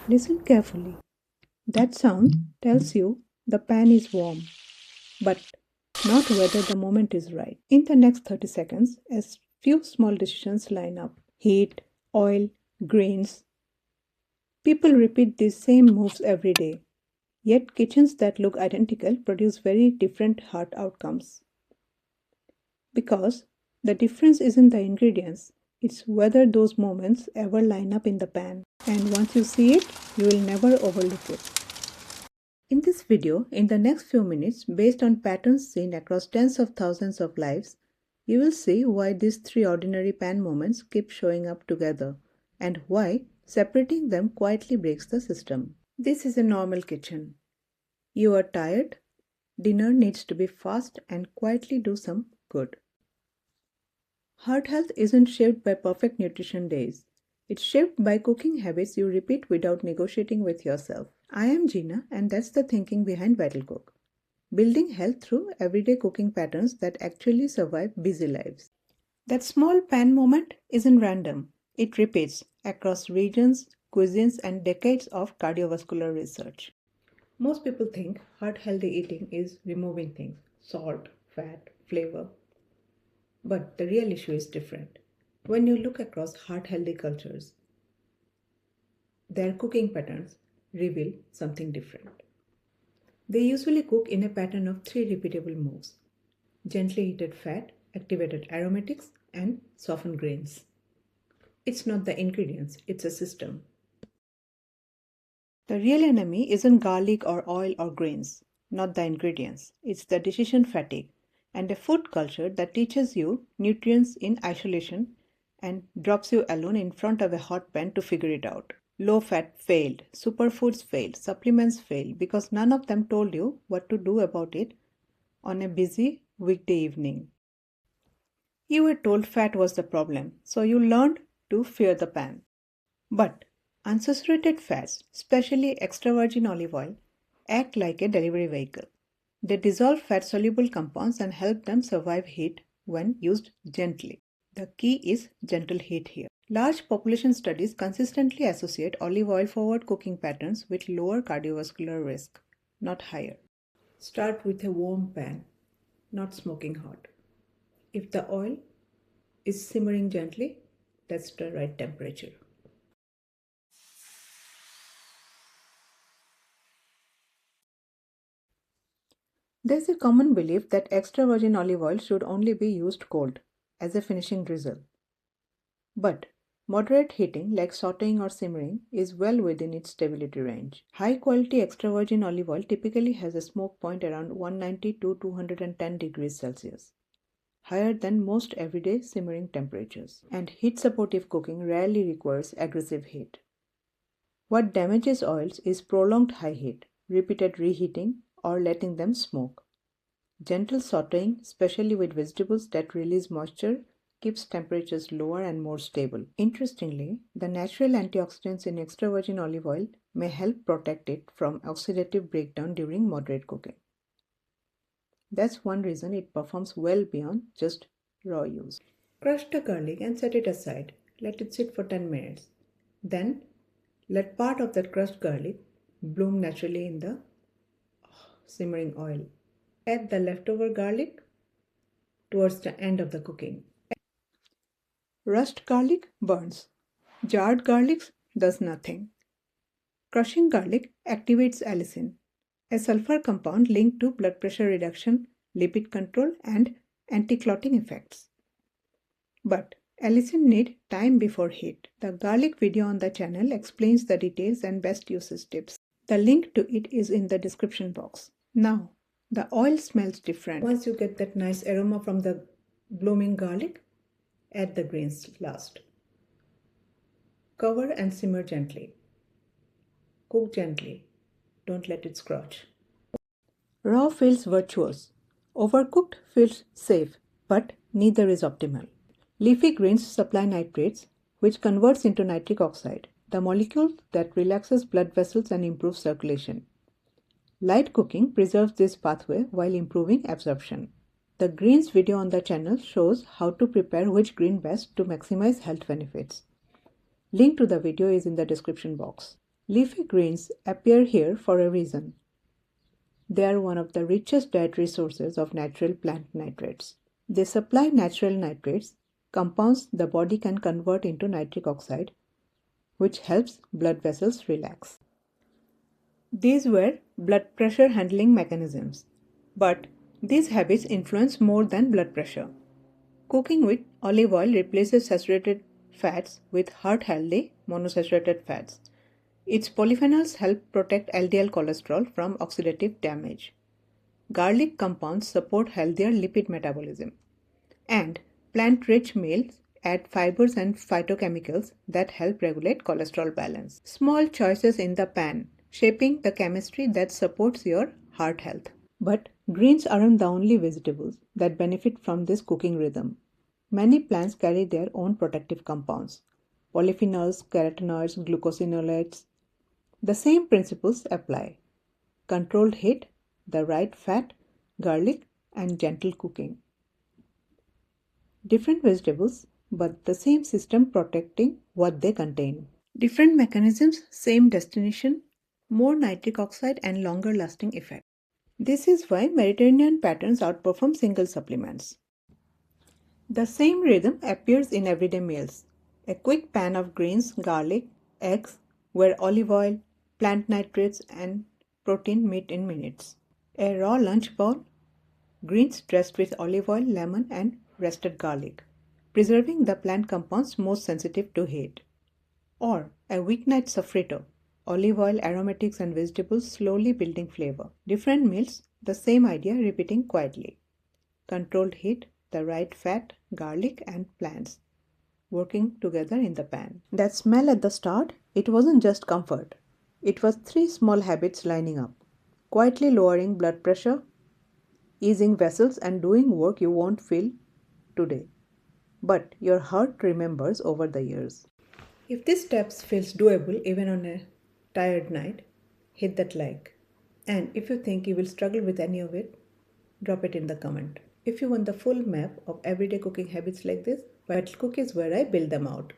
Listen carefully. That sound tells you the pan is warm, but not whether the moment is right. In the next 30 seconds, a few small decisions line up: heat, oil, grains. People repeat these same moves every day, yet kitchens that look identical produce very different heart outcomes. Because the difference isn't the ingredients, it's whether those moments ever line up in the pan. And once you see it, you will never overlook it. In this video, in the next few minutes, based on patterns seen across tens of thousands of lives, you will see why these three ordinary pan moments keep showing up together and why separating them quietly breaks the system. This is a normal kitchen. You are tired, dinner needs to be fast and quietly do some good. Heart health isn't shaped by perfect nutrition days. It's shaped by cooking habits you repeat without negotiating with yourself. I am Gina, and that's the thinking behind VitalCook. Building health through everyday cooking patterns that actually survive busy lives. That small pan moment isn't random. It repeats across regions, cuisines, and decades of cardiovascular research. Most people think heart healthy eating is removing things: salt, fat, flavor. But the real issue is different. When you look across heart healthy cultures, their cooking patterns reveal something different. They usually cook in a pattern of three repeatable moves: gently heated fat, activated aromatics, and softened grains. It's not the ingredients, it's a system. The real enemy isn't garlic or oil or grains, not the ingredients. It's the decision fatigue and a food culture that teaches you nutrients in isolation and drops you alone in front of a hot pan to figure it out. Low fat failed, superfoods failed, supplements failed because none of them told you what to do about it on a busy weekday evening. You were told fat was the problem, so you learned to fear the pan. But unsaturated fats, especially extra virgin olive oil, act like a delivery vehicle. They dissolve fat-soluble compounds and help them survive heat when used gently. The key is gentle heat here. Large population studies consistently associate olive oil-forward cooking patterns with lower cardiovascular risk, not higher. Start with a warm pan, not smoking hot. If the oil is simmering gently, that's the right temperature. There's a common belief that extra virgin olive oil should only be used cold, as a finishing drizzle. But moderate heating, like sauteing or simmering, is well within its stability range. High quality extra virgin olive oil typically has a smoke point around 190 to 210 degrees Celsius, higher than most everyday simmering temperatures. And heat supportive cooking rarely requires aggressive heat. What damages oils is prolonged high heat, repeated reheating, or letting them smoke. Gentle sauteing, especially with vegetables that release moisture, keeps temperatures lower and more stable. Interestingly, the natural antioxidants in extra virgin olive oil may help protect it from oxidative breakdown during moderate cooking. That's one reason it performs well beyond just raw use. Crush the garlic and set it aside. Let it sit for 10 minutes. Then, let part of that crushed garlic bloom naturally in the simmering oil. Add the leftover garlic towards the end of the cooking. Rushed garlic burns. Jarred garlic does nothing. Crushing garlic activates allicin, a sulfur compound linked to blood pressure reduction, lipid control, and anti-clotting effects. But allicin needs time before heat. The garlic video on the channel explains the details and best usage tips. The link to it is in the description box. Now, the oil smells different. Once you get that nice aroma from the blooming garlic, add the grains last. Cover and simmer gently. Cook gently. Don't let it scorch. Raw feels virtuous. Overcooked feels safe, but neither is optimal. Leafy greens supply nitrates, which converts into nitric oxide, the molecule that relaxes blood vessels and improves circulation. Light cooking preserves this pathway while improving absorption. The greens video on the channel shows how to prepare which green best to maximize health benefits. Link to the video is in the description box. Leafy greens appear here for a reason. They are one of the richest dietary sources of natural plant nitrates. They supply natural nitrates, compounds the body can convert into nitric oxide, which helps blood vessels relax. These were blood pressure handling mechanisms. But these habits influence more than blood pressure. Cooking with olive oil replaces saturated fats with heart-healthy monosaturated fats. Its polyphenols help protect LDL cholesterol from oxidative damage. Garlic compounds support healthier lipid metabolism. And plant-rich meals add fibers and phytochemicals that help regulate cholesterol balance. Small choices in the pan, shaping the chemistry that supports your heart health. But greens aren't the only vegetables that benefit from this cooking rhythm. Many plants carry their own protective compounds, polyphenols, carotenoids, glucosinolates. The same principles apply. Controlled heat, the right fat, garlic, and gentle cooking. Different vegetables, but the same system protecting what they contain. Different mechanisms, same destination, more nitric oxide and longer lasting effect. This is why Mediterranean patterns outperform single supplements. The same rhythm appears in everyday meals. A quick pan of greens, garlic, eggs, where olive oil, plant nitrates, and protein meet in minutes. A raw lunch bowl, greens dressed with olive oil, lemon, and roasted garlic, preserving the plant compounds most sensitive to heat. Or a weeknight sofrito, olive oil, aromatics, and vegetables slowly building flavor. Different meals, the same idea repeating quietly. Controlled heat, the right fat, garlic, and plants working together in the pan. That smell at the start, it wasn't just comfort. It was three small habits lining up, quietly lowering blood pressure, easing vessels, and doing work you won't feel today, but your heart remembers over the years. If this steps feels doable even on a tired night, hit that like. And if you think you will struggle with any of it, drop it in the comment. If you want the full map of everyday cooking habits like this, VitalCook is where I build them out.